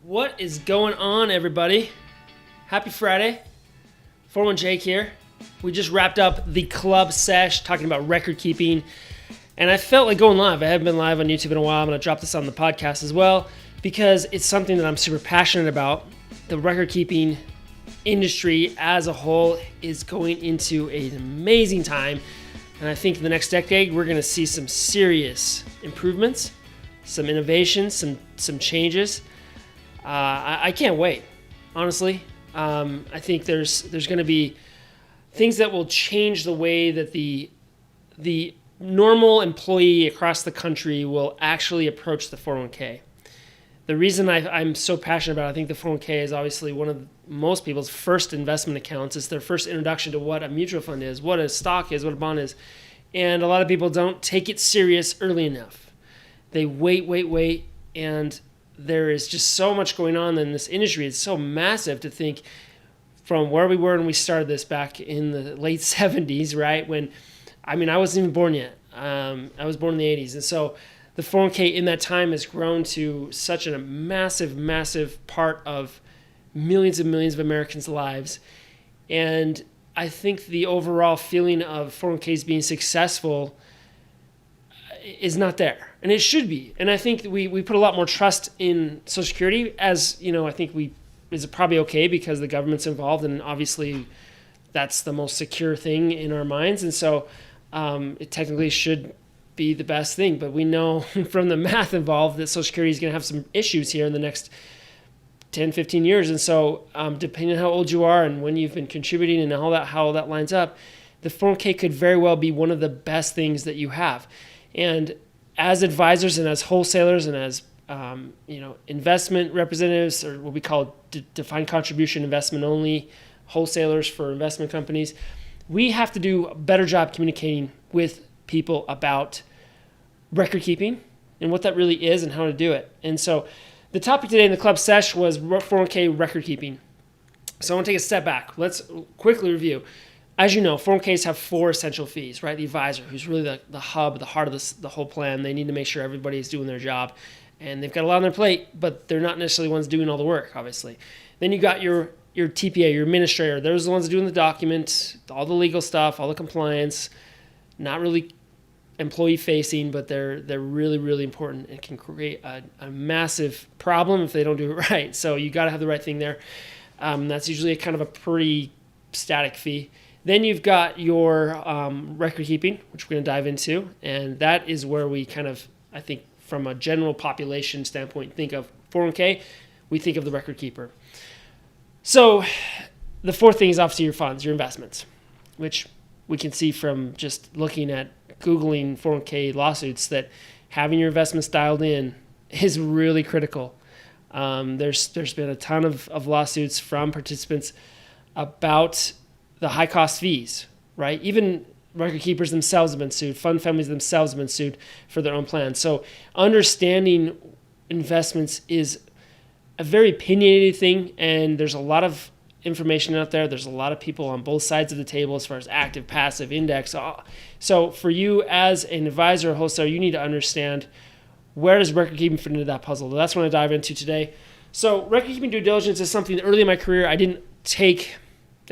What is going on, everybody? Happy Friday. 41 Jake here. We just wrapped up the club sesh talking about record keeping, and I felt like going live. I haven't been live on YouTube in a while. I'm going to drop this on the podcast as well because it's something that I'm super passionate about. The record keeping industry as a whole is going into an amazing time, and I think in the next decade we're going to see some serious improvements, some innovations, some changes. I can't wait, honestly. I think there's going to be things that will change the way that the normal employee across the country will actually approach the 401k. The reason I'm so passionate about it, I think the 401k is obviously one of most people's first investment accounts. It's their first introduction to what a mutual fund is, what a stock is, what a bond is. And a lot of people don't take it serious early enough. They wait, and there is just so much going on in this industry. It's so massive to think from where we were when we started this back in the late 70s, right? I wasn't even born yet. I was born in the 80s. And so the 401k in that time has grown to such a massive part of millions and millions of Americans' lives. And I think the overall feeling of 401ks being successful is not there. And it should be. And I think we put a lot more trust in Social Security, as I think is probably okay because the government's involved, and obviously that's the most secure thing in our minds. And so it technically should be the best thing. But we know from the math involved that Social Security is going to have some issues here in the next 10, 15 years. And so depending on how old you are and when you've been contributing and how that lines up, the 401k could very well be one of the best things that you have. And as advisors and as wholesalers and as investment representatives, or what we call defined contribution investment only wholesalers for investment companies, we have to do a better job communicating with people about record keeping and what that really is and how to do it. And so the topic today in the club sesh was 401k record keeping. So I want to take a step back. Let's quickly review. As you know, 401ks have four essential fees, right? The advisor, who's really the hub, the heart of the whole plan. They need to make sure everybody's doing their job. And they've got a lot on their plate, but they're not necessarily the ones doing all the work, obviously. Then you got your TPA, your administrator. They're the ones doing the document, all the legal stuff, all the compliance. Not really employee-facing, but they're really, really important and can create a massive problem if they don't do it right. So you got to have the right thing there. That's usually a kind of a pretty static fee. Then you've got your record keeping, which we're going to dive into, and that is where we kind of, I think, from a general population standpoint, think of 401k, we think of the record keeper. So the fourth thing is obviously your funds, your investments, which we can see from just looking at Googling 401k lawsuits that having your investments dialed in is really critical. There's been a ton of lawsuits from participants about the high cost fees, right? Even record keepers themselves have been sued. Fund families themselves have been sued for their own plans. So understanding investments is a very opinionated thing, and there's a lot of information out there. There's a lot of people on both sides of the table as far as active, passive, index. So for you as an advisor or wholesaler, you need to understand where does record keeping fit into that puzzle. That's what I dive into today. So record keeping due diligence is something that early in my career I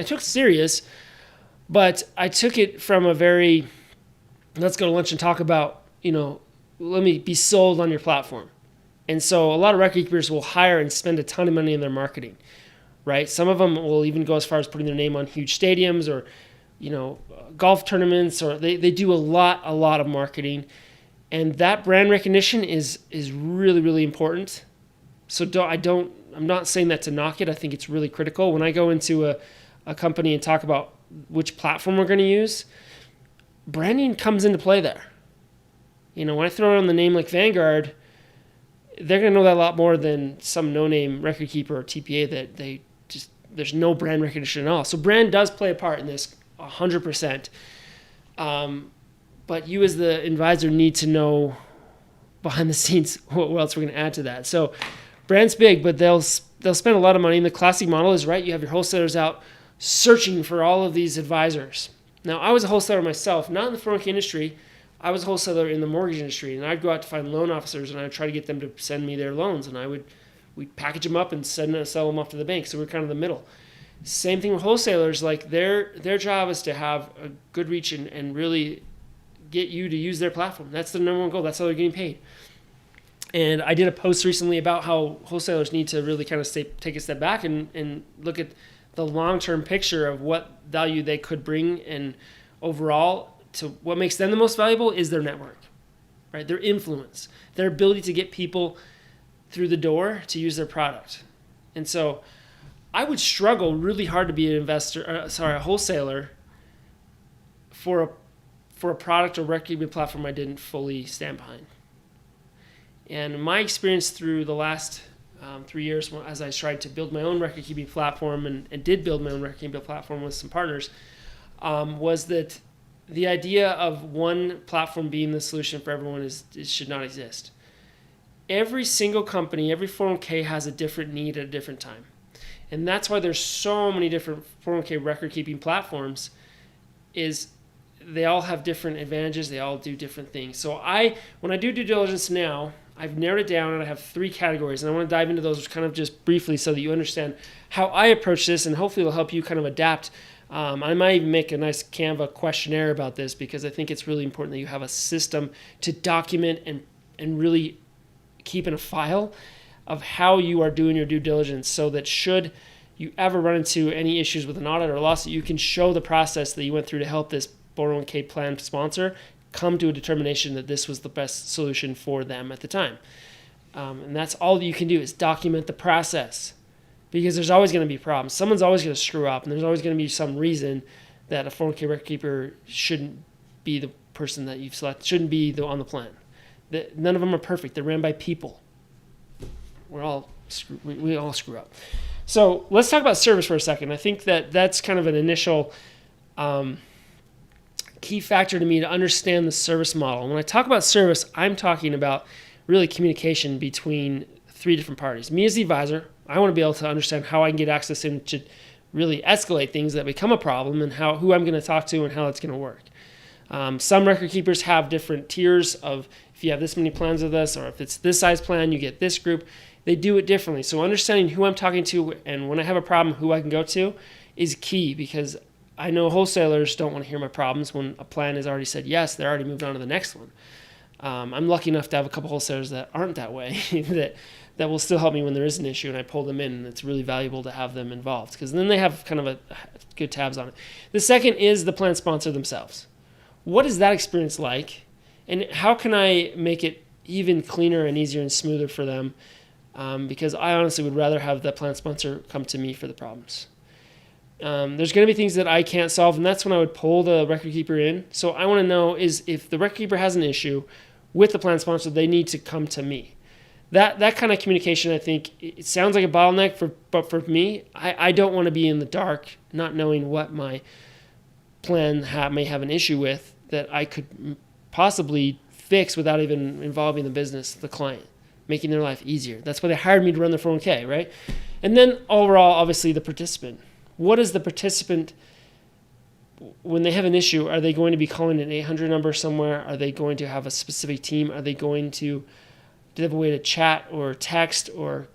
took serious, but I took it from a very, let's go to lunch and talk about, let me be sold on your platform. And so a lot of record keepers will hire and spend a ton of money in their marketing, right? Some of them will even go as far as putting their name on huge stadiums or, golf tournaments, or they do a lot of marketing. And that brand recognition is really, really important. So I'm not saying that to knock it. I think it's really critical. When I go into a company and talk about which platform we're going to use, branding comes into play there. When I throw on the name like Vanguard, they're going to know that a lot more than some no-name record keeper or TPA that there's no brand recognition at all. So brand does play a part in this 100%. But you as the advisor need to know behind the scenes what else we're going to add to that. So brand's big, but they'll spend a lot of money. And the classic model is, right, you have your wholesalers out searching for all of these advisors. Now, I was a wholesaler myself, not in the 401k industry. I was a wholesaler in the mortgage industry, and I'd go out to find loan officers, and I'd try to get them to send me their loans, and we we package them up and sell them off to the bank. So we're kind of the middle. Same thing with wholesalers. Like their job is to have a good reach and really get you to use their platform. That's the number one goal. That's how they're getting paid. And I did a post recently about how wholesalers need to really kind of take a step back and look at the long-term picture of what value they could bring, and overall to what makes them the most valuable is their network, right? Their influence, their ability to get people through the door to use their product. And so I would struggle really hard to be a wholesaler for a product or record-keeping platform I didn't fully stand behind. And my experience through the last 3 years, as I tried to build my own record-keeping platform and did build my own record-keeping platform with some partners, was that the idea of one platform being the solution for everyone should not exist. Every single company, every 401k has a different need at a different time. And that's why there's so many different 401k record-keeping platforms, is they all have different advantages. They all do different things. So when I do due diligence now, I've narrowed it down and I have 3 categories. And I want to dive into those kind of just briefly so that you understand how I approach this, and hopefully it'll help you kind of adapt. I might even make a nice Canva questionnaire about this, because I think it's really important that you have a system to document and really keep in a file of how you are doing your due diligence, so that should you ever run into any issues with an audit or lawsuit, you can show the process that you went through to help this 401k plan sponsor come to a determination that this was the best solution for them at the time. And that's all that you can do, is document the process, because there's always going to be problems. Someone's always going to screw up, and there's always going to be some reason that a 401k record keeper shouldn't be the person that you've selected, shouldn't be on the plan. None of them are perfect. They're ran by people. We all screw up. So let's talk about service for a second. I think that's kind of an initial key factor to me to understand the service model. And when I talk about service, I'm talking about really communication between 3 different parties. Me as the advisor, I want to be able to understand how I can get access in to really escalate things that become a problem, and who I'm going to talk to and how it's going to work. Some record keepers have different tiers of, if you have this many plans with us, or if it's this size plan, you get this group. They do it differently. So understanding who I'm talking to and when I have a problem, who I can go to is key, because I know wholesalers don't want to hear my problems when a plan has already said yes, they're already moved on to the next one. I'm lucky enough to have a couple wholesalers that aren't that way, that will still help me when there is an issue, and I pull them in, and it's really valuable to have them involved, because then they have kind of a good tabs on it. The second is the plan sponsor themselves. What is that experience like, and how can I make it even cleaner and easier and smoother for them? Because I honestly would rather have the plan sponsor come to me for the problems. There's going to be things that I can't solve, and that's when I would pull the record keeper in. So I want to know is if the record keeper has an issue with the plan sponsor, they need to come to me. That kind of communication, I think, it sounds like a bottleneck, but for me, I don't want to be in the dark, not knowing what my plan may have an issue with that I could possibly fix without even involving the business, the client, making their life easier. That's why they hired me to run their 401k, right? And then overall, obviously, the participant. What is the participant, when they have an issue, are they going to be calling an 800 number somewhere? Are they going to have a specific team? Are they going to, do they have a way to chat or text, or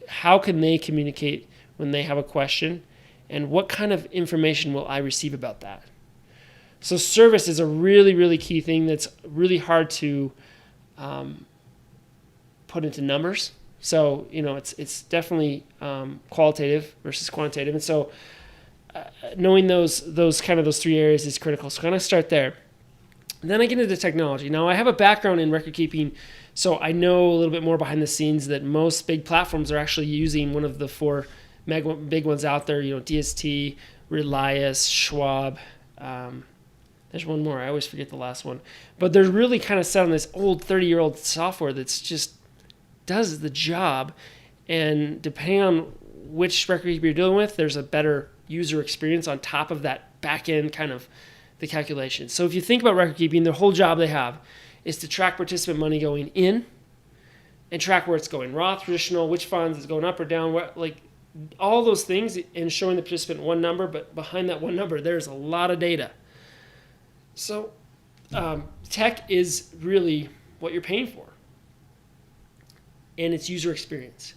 how can they communicate when they have a question? And what kind of information will I receive about that? So service is a really, really key thing that's really hard to put into numbers. So, it's definitely qualitative versus quantitative. And so knowing those 3 areas is critical. So kind of start there. And then I get into technology. Now I have a background in record keeping, so I know a little bit more behind the scenes that most big platforms are actually using one of the 4 big ones out there, DST, Relias, Schwab. There's one more. I always forget the last one. But they're really kind of set on this old 30-year-old software that's just does the job. And depending on which record keeper you're dealing with, there's a better user experience on top of that back end kind of the calculation. So if you think about record keeping, the whole job they have is to track participant money going in and track where it's going. Roth, traditional, which funds is going up or down, all those things, and showing the participant one number, but behind that one number, there's a lot of data. So tech is really what you're paying for, and it's user experience.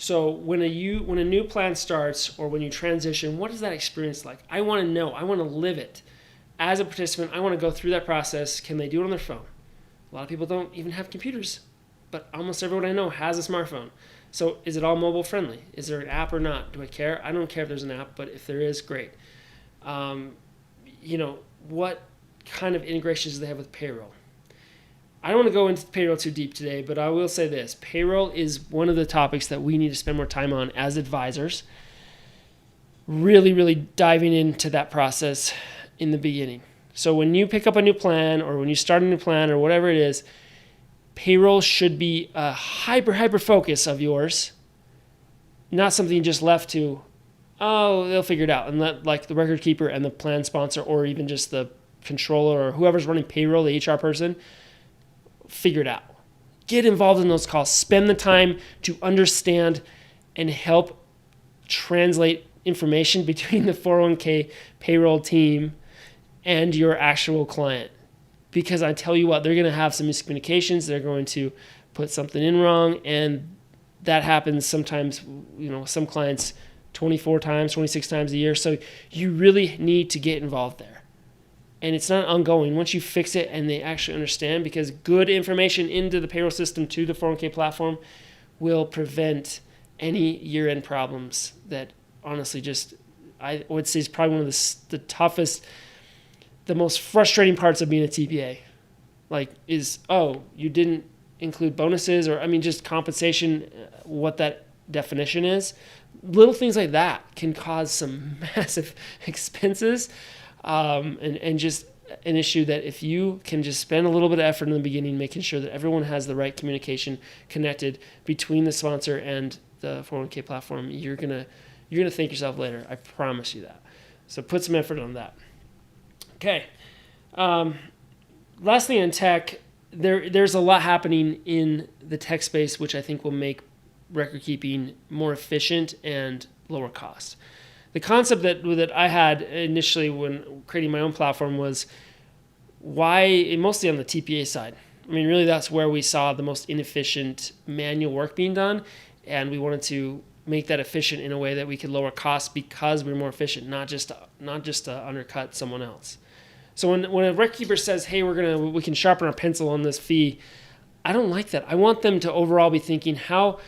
So when a new plan starts or when you transition, what is that experience like? I want to know. I want to live it. As a participant, I want to go through that process. Can they do it on their phone? A lot of people don't even have computers, but almost everyone I know has a smartphone. So is it all mobile friendly? Is there an app or not? Do I care? I don't care if there's an app, but if there is, great. What kind of integrations do they have with payroll? I don't want to go into payroll too deep today, but I will say this. Payroll is one of the topics that we need to spend more time on as advisors. Really, really diving into that process in the beginning. So when you pick up a new plan or when you start a new plan or whatever it is, payroll should be a hyper focus of yours, not something you just left to, oh, they'll figure it out, and let like the record keeper and the plan sponsor or even just the controller or whoever's running payroll, the HR person, figure it out. Get involved in those calls. Spend the time to understand and help translate information between the 401k payroll team and your actual client. Because I tell you what, they're going to have some miscommunications. They're going to put something in wrong, and that happens sometimes, some clients 24 times, 26 times a year. So you really need to get involved there. And it's not ongoing. Once you fix it and they actually understand, because good information into the payroll system to the 401k platform will prevent any year-end problems that honestly I would say is probably one of the toughest, the most frustrating parts of being a TPA. You didn't include bonuses or, just compensation, what that definition is. Little things like that can cause some massive expenses. And just an issue that if you can just spend a little bit of effort in the beginning, making sure that everyone has the right communication connected between the sponsor and the 401k platform, you're gonna thank yourself later. I promise you that. So put some effort on that. Okay. Last thing on tech, there's a lot happening in the tech space, which I think will make record keeping more efficient and lower cost. The concept that I had initially when creating my own platform was mostly on the TPA side. Really that's where we saw the most inefficient manual work being done, and we wanted to make that efficient in a way that we could lower costs because we're more efficient, not just to undercut someone else. So when a record keeper says, "Hey, we can sharpen our pencil on this fee," I don't like that. I want them to overall be thinking, how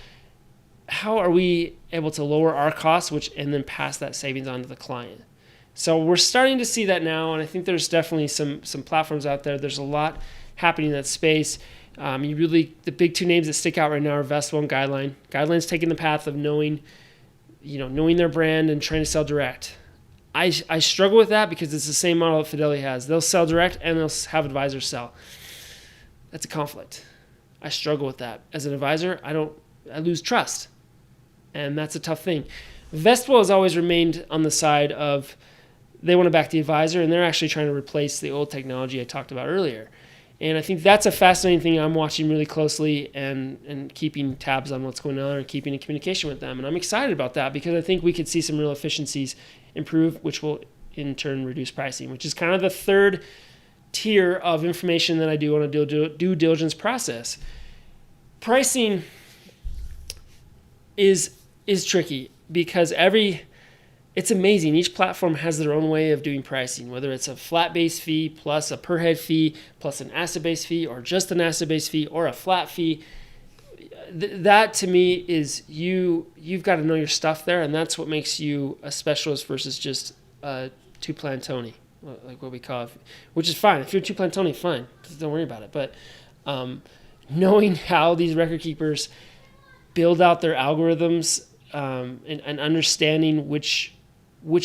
are we able to lower our costs, and then pass that savings on to the client? So we're starting to see that now, and I think there's definitely some platforms out there. There's a lot happening in that space. The big two names that stick out right now are Vestwell and Guideline. Guideline's taking the path of knowing their brand and trying to sell direct. I struggle with that because it's the same model that Fidelity has. They'll sell direct and they'll have advisors sell. That's a conflict. I struggle with that. As an advisor, I lose trust. And that's a tough thing. Vestwell has always remained on the side of they want to back the advisor, and they're actually trying to replace the old technology I talked about earlier. And I think that's a fascinating thing I'm watching really closely and keeping tabs on what's going on and keeping in communication with them. And I'm excited about that because I think we could see some real efficiencies improve, which will in turn reduce pricing, which is kind of the third tier of information that I do on a due diligence process. Pricing is tricky because it's amazing. Each platform has their own way of doing pricing, whether it's a flat-based fee plus a per-head fee plus an asset-based fee or just an asset-based fee or a flat fee. That to me is you've got to know your stuff there, and that's what makes you a specialist versus just a two-plan Tony, like what we call it, which is fine. If you're a two-plan Tony, fine. Just don't worry about it. But knowing how these record keepers build out their algorithms and understanding which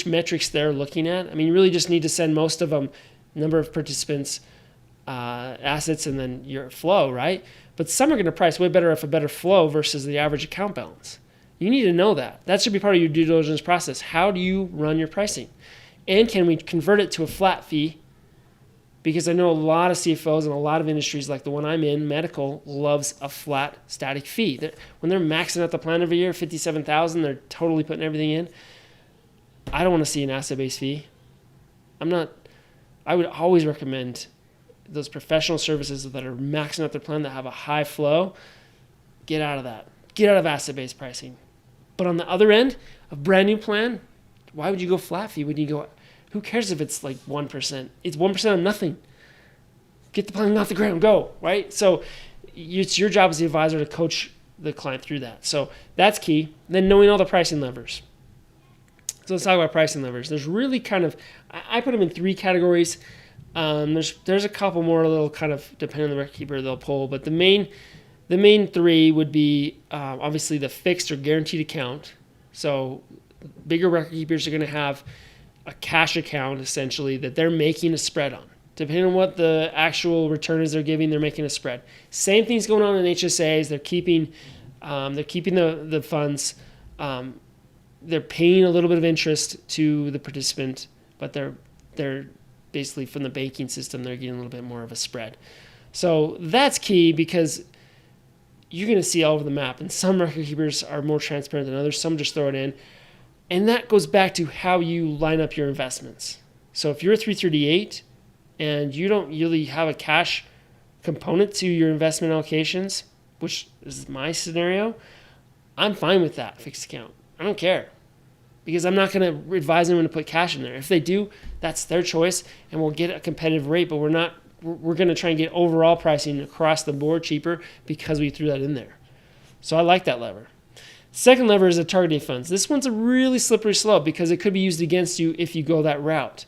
metrics they're looking at. You really just need to send most of them number of participants, assets, and then your flow, right? But some are going to price way better if a better flow versus the average account balance. You need to know that. That should be part of your due diligence process. How do you run your pricing? And can we convert it to a flat fee? Because I know a lot of CFOs and a lot of industries like the one I'm in, medical, loves a flat static fee. When they're maxing out the plan every year, $57,000, they're totally putting everything in. I don't want to see an asset-based fee. I would always recommend those professional services that are maxing out their plan that have a high flow. Get out of that. Get out of asset-based pricing. But on the other end, a brand new plan, why would you go flat fee when you go, who cares if it's like 1%? It's 1% of nothing. Get the plan off the ground, go, right? So it's your job as the advisor to coach the client through that. So that's key. Then knowing all the pricing levers. So let's talk about pricing levers. There's really kind of, I put them in 3 categories. There's a couple more little kind of, depending on the record keeper, they'll pull. But the main 3 would be obviously the fixed or guaranteed account. So bigger record keepers are going to have a cash account essentially that they're making a spread on. Depending on what the actual return is they're giving, they're making a spread. Same thing's going on in HSAs. They're keeping the funds. They're paying a little bit of interest to the participant, but they're basically from the banking system, they're getting a little bit more of a spread. So that's key because you're going to see all over the map. And some record keepers are more transparent than others. Some just throw it in. And that goes back to how you line up your investments. So if you're a 338 and you don't really have a cash component to your investment allocations, which is my scenario, I'm fine with that fixed account. I don't care because I'm not going to advise them to put cash in there. If they do, that's their choice and we'll get a competitive rate, but we're going to try and get overall pricing across the board cheaper because we threw that in there. So I like that lever. Second lever is the target date funds. This one's a really slippery slope because it could be used against you if you go that route.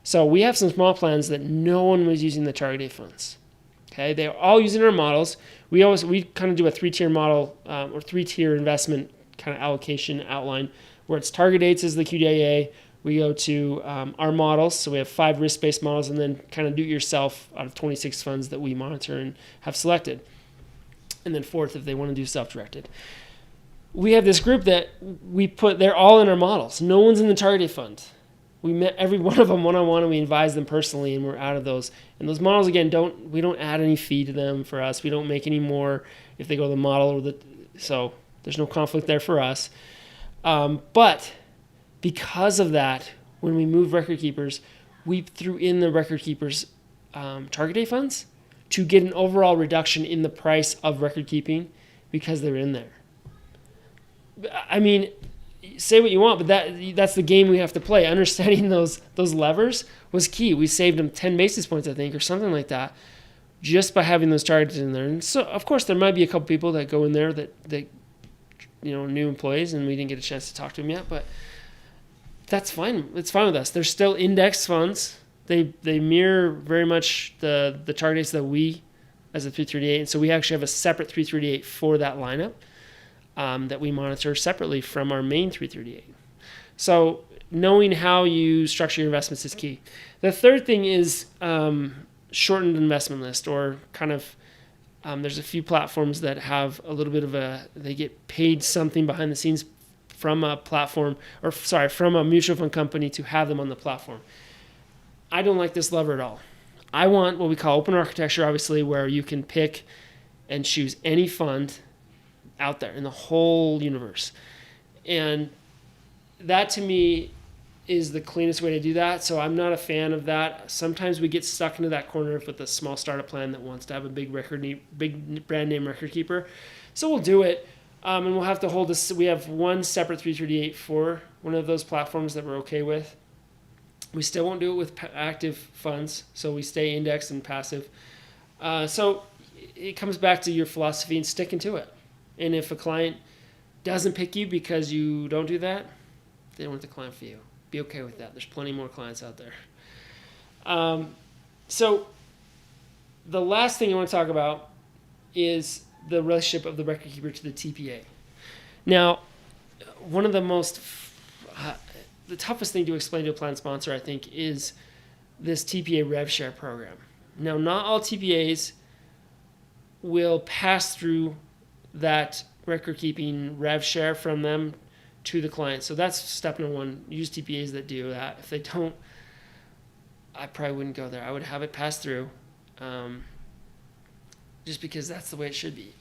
So we have some small plans that no one was using the target date funds. Okay, they're all using our models. We kind of do a 3-tier model or 3-tier investment kind of allocation outline where it's target dates as the QDIA. We go to our models. So we have 5 risk-based models and then kind of do it yourself out of 26 funds that we monitor and have selected. And then 4th, if they want to do self-directed. We have this group that they're all in our models. No one's in the target date fund. We met every one of them one-on-one and we advise them personally and we're out of those. And those models, again, we don't add any fee to them for us. We don't make any more if they go to the model so there's no conflict there for us. But because of that, when we moved record keepers, we threw in the record keepers target date funds to get an overall reduction in the price of record keeping because they're in there. I mean, say what you want, but that's the game we have to play. Understanding those levers was key. We saved them 10 basis points, I think, or something like that, just by having those targets in there. And so, of course, there might be a couple people that go in there that new employees, and we didn't get a chance to talk to them yet, but that's fine. It's fine with us. They're still index funds. They mirror very much the target dates that we, as a 338, and so we actually have a separate 338 for that lineup. That we monitor separately from our main 338. So knowing how you structure your investments is key. The third thing is shortened investment list, or kind of there's a few platforms that have a little bit of they get paid something behind the scenes from a platform, from a mutual fund company to have them on the platform. I don't like this lever at all. I want what we call open architecture, obviously, where you can pick and choose any fund out there in the whole universe. And that to me is the cleanest way to do that. So I'm not a fan of that. Sometimes we get stuck into that corner with a small startup plan that wants to have a big brand name record keeper. So we'll do it. And we'll have to hold this. We have one separate 338 for one of those platforms that we're okay with. We still won't do it with active funds. So we stay indexed and passive. So it comes back to your philosophy and sticking to it. And if a client doesn't pick you because you don't do that, they don't want the client for you. Be okay with that. There's plenty more clients out there. So the last thing I want to talk about is the relationship of the record keeper to the TPA. Now, one of the the toughest thing to explain to a plan sponsor, I think, is this TPA rev share program. Now, not all TPAs will pass through that record keeping rev share from them to the client. So that's step number 1. Use TPAs that do that. If they don't, I probably wouldn't go there. I would have it pass through, just because that's the way it should be.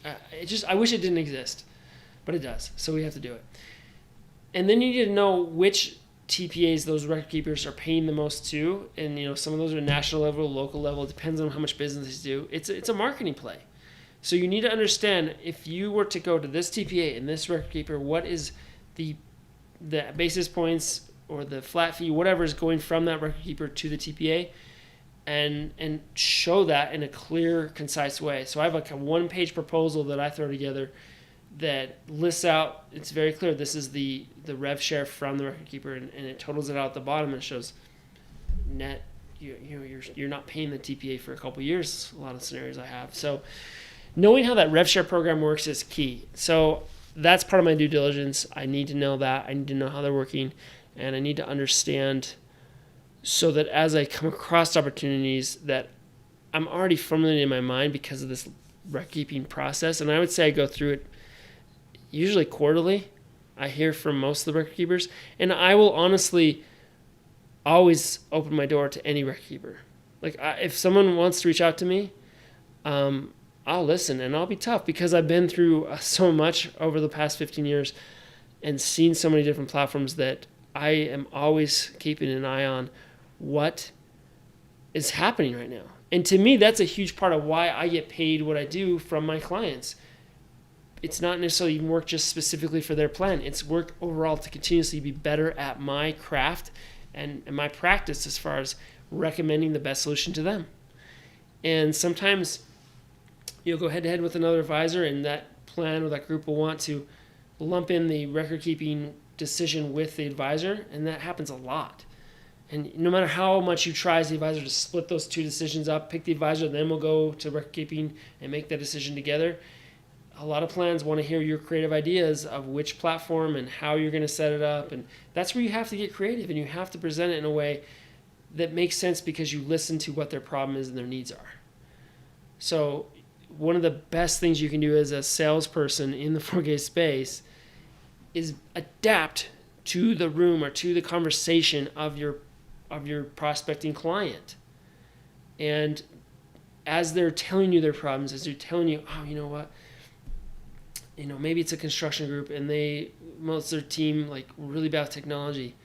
I wish it didn't exist, but it does. So we have to do it. And then you need to know which TPAs those record keepers are paying the most to, and some of those are national level, local level. It depends on how much business they do. It's a marketing play. So you need to understand, if you were to go to this TPA and this record keeper, what is the basis points or the flat fee, whatever is going from that record keeper to the TPA, and show that in a clear, concise way. So I have like a one-page proposal that I throw together that lists out, it's very clear, this is the rev share from the record keeper, and it totals it out at the bottom and shows net, you're not paying the TPA for a couple years, a lot of scenarios I have. So knowing how that rev share program works is key. So that's part of my due diligence. I need to know that. I need to know how they're working, and I need to understand so that as I come across opportunities that I'm already formulating in my mind because of this record keeping process. And I would say I go through it usually quarterly. I hear from most of the record keepers, and I will honestly always open my door to any record keeper. Like if someone wants to reach out to me, I'll listen, and I'll be tough because I've been through so much over the past 15 years and seen so many different platforms that I am always keeping an eye on what is happening right now. And to me, that's a huge part of why I get paid what I do from my clients. It's not necessarily even work just specifically for their plan. It's work overall to continuously be better at my craft and my practice as far as recommending the best solution to them. And sometimes you'll go head-to-head with another advisor, and that plan or that group will want to lump in the record-keeping decision with the advisor, and that happens a lot. And no matter how much you try as the advisor to split those two decisions up, pick the advisor, then we'll go to record-keeping and make that decision together. A lot of plans want to hear your creative ideas of which platform and how you're going to set it up, and that's where you have to get creative, and you have to present it in a way that makes sense because you listen to what their problem is and their needs are. So one of the best things you can do as a salesperson in the 4K space is adapt to the room or to the conversation of your prospecting client. And as they're telling you their problems, as they're telling you, oh, you know what, maybe it's a construction group and most of their team like really bad with technology.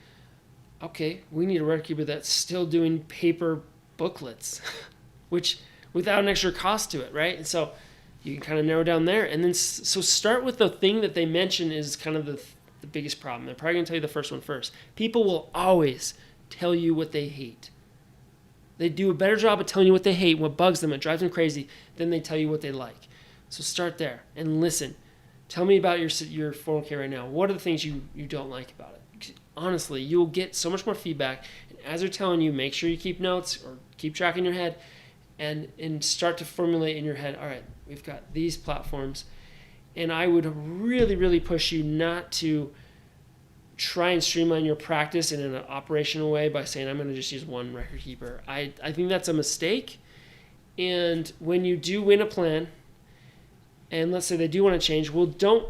Okay, we need a record keeper that's still doing paper booklets, which without an extra cost to it, right? And so you can kind of narrow down there. And then so start with the thing that they mention is kind of the biggest problem. They're probably going to tell you the first one first. People will always tell you what they hate. They do a better job of telling you what they hate, what bugs them, what drives them crazy, than they tell you what they like. So start there and listen. Tell me about your 401k right now. What are the things you don't like about it? Honestly, you'll get so much more feedback. And as they're telling you, make sure you keep notes or keep track in your head and start to formulate in your head, all right, we've got these platforms. And I would really, really push you not to try and streamline your practice in an operational way by saying, I'm going to just use one record keeper. I think that's a mistake. And when you do win a plan, and let's say they do want to change, well, don't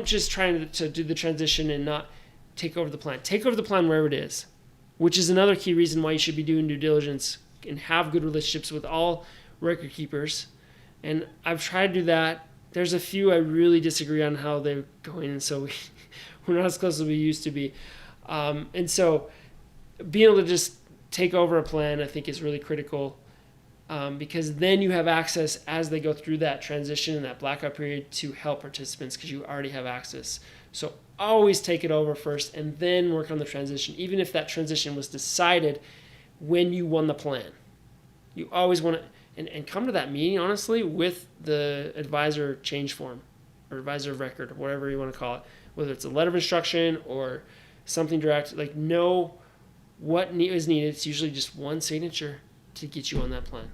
just try to do the transition and not take over the plan. Take over the plan wherever it is, which is another key reason why you should be doing due diligence and have good relationships with all record keepers. And I've tried to do that. There's a few I really disagree on how they're going, and so we're not as close as we used to be. And so being able to just take over a plan, I think, is really critical because then you have access as they go through that transition and that blackout period to help participants because you already have access. So always take it over first and then work on the transition, even if that transition was decided when you won the plan. You always want to, and come to that meeting, honestly, with the advisor change form or advisor of record or whatever you want to call it, whether it's a letter of instruction or something direct, like know what is needed. It's usually just one signature to get you on that plan.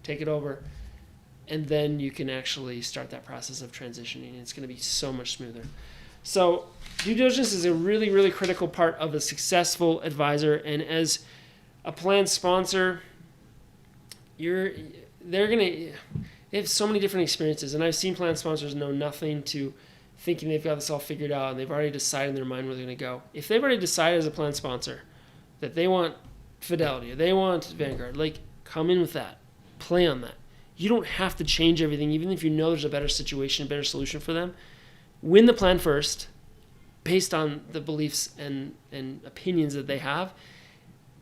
Take it over, and then you can actually start that process of transitioning. It's going to be so much smoother. So due diligence is a really, really critical part of a successful advisor, and as a plan sponsor, they have so many different experiences, and I've seen plan sponsors know nothing to thinking they've got this all figured out, and they've already decided in their mind where they're going to go. If they've already decided as a plan sponsor that they want Fidelity or they want Vanguard, like come in with that, play on that. You don't have to change everything, even if you know there's a better situation, a better solution for them. Win the plan first, based on the beliefs and opinions that they have.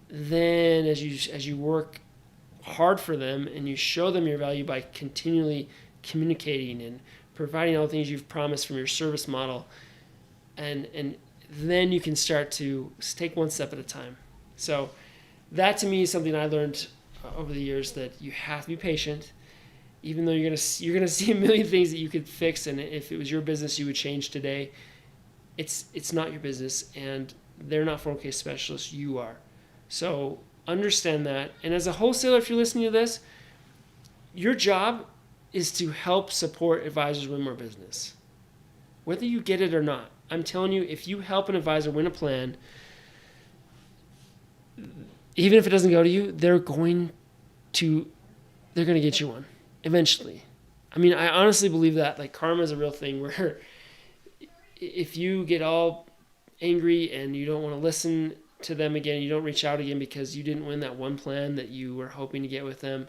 Then as you work hard for them and you show them your value by continually communicating and providing all the things you've promised from your service model, and then you can start to take one step at a time. So that to me is something I learned over the years, that you have to be patient, even though you're gonna see a million things that you could fix, and if it was your business you would change today. It's not your business, and they're not 401k specialists, you are. So understand that. And as a wholesaler, if you're listening to this, your job is to help support advisors win more business, whether you get it or not. I'm telling you, if you help an advisor win a plan, even if it doesn't go to you, they're going to get you one eventually. I mean, I honestly believe that. Like, karma is a real thing, where if you get all angry and you don't want to listen to them again, you don't reach out again because you didn't win that one plan that you were hoping to get with them,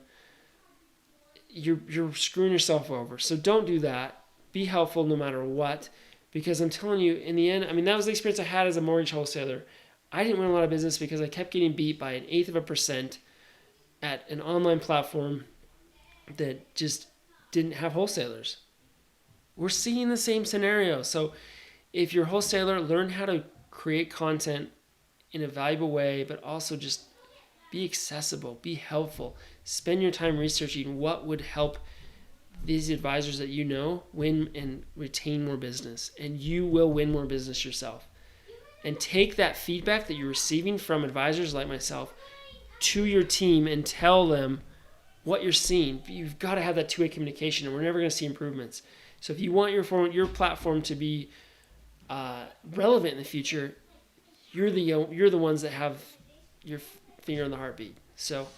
you're screwing yourself over. So don't do that. Be helpful no matter what, because I'm telling you, in the end, I mean, that was the experience I had as a mortgage wholesaler. I didn't win a lot of business because I kept getting beat by 1/8% at an online platform that just didn't have wholesalers. We're seeing the same scenario. So if you're a wholesaler, learn how to create content in a valuable way, but also just be accessible, be helpful. Spend your time researching what would help these advisors that you know win and retain more business, and you will win more business yourself. And take that feedback that you're receiving from advisors like myself to your team and tell them what you're seeing. You've got to have that two-way communication, and we're never going to see improvements. So if you want your platform to be relevant in the future, you're the ones that have your finger on the heartbeat. So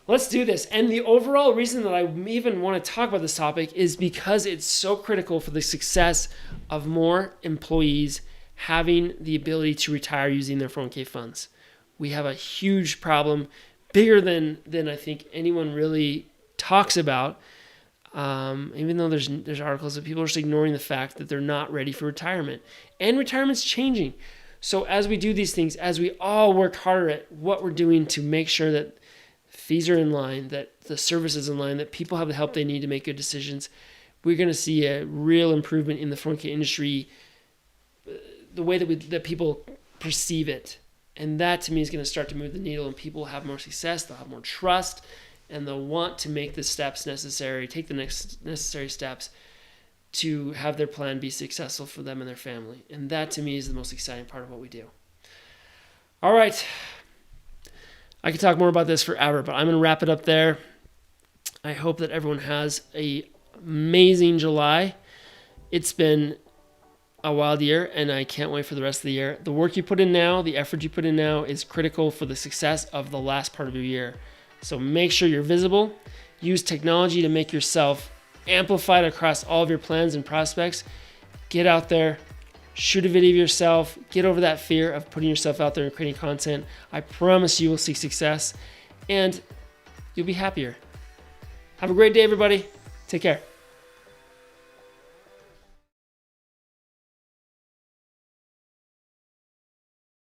let's do this. And the overall reason that I even want to talk about this topic is because it's so critical for the success of more employees having the ability to retire using their 401k funds. We have a huge problem, bigger than I think anyone really talks about. Even though there's articles that people are just ignoring the fact that they're not ready for retirement, and retirement's changing. So as we do these things, as we all work harder at what we're doing to make sure that fees are in line, that the service is in line, that people have the help they need to make good decisions, we're going to see a real improvement in the 401k industry, the way that people perceive it. And that to me is going to start to move the needle, and people will have more success, they'll have more trust, and they'll want to make the steps necessary, take the next necessary steps to have their plan be successful for them and their family. And that to me is the most exciting part of what we do. All right. I could talk more about this forever, but I'm going to wrap it up there. I hope that everyone has an amazing July. It's been a wild year, and I can't wait for the rest of the year. The work you put in now, the effort you put in now is critical for the success of the last part of your year. So make sure you're visible. Use technology to make yourself amplified across all of your plans and prospects. Get out there, shoot a video of yourself, get over that fear of putting yourself out there and creating content. I promise you will see success, and you'll be happier. Have a great day, everybody. Take care.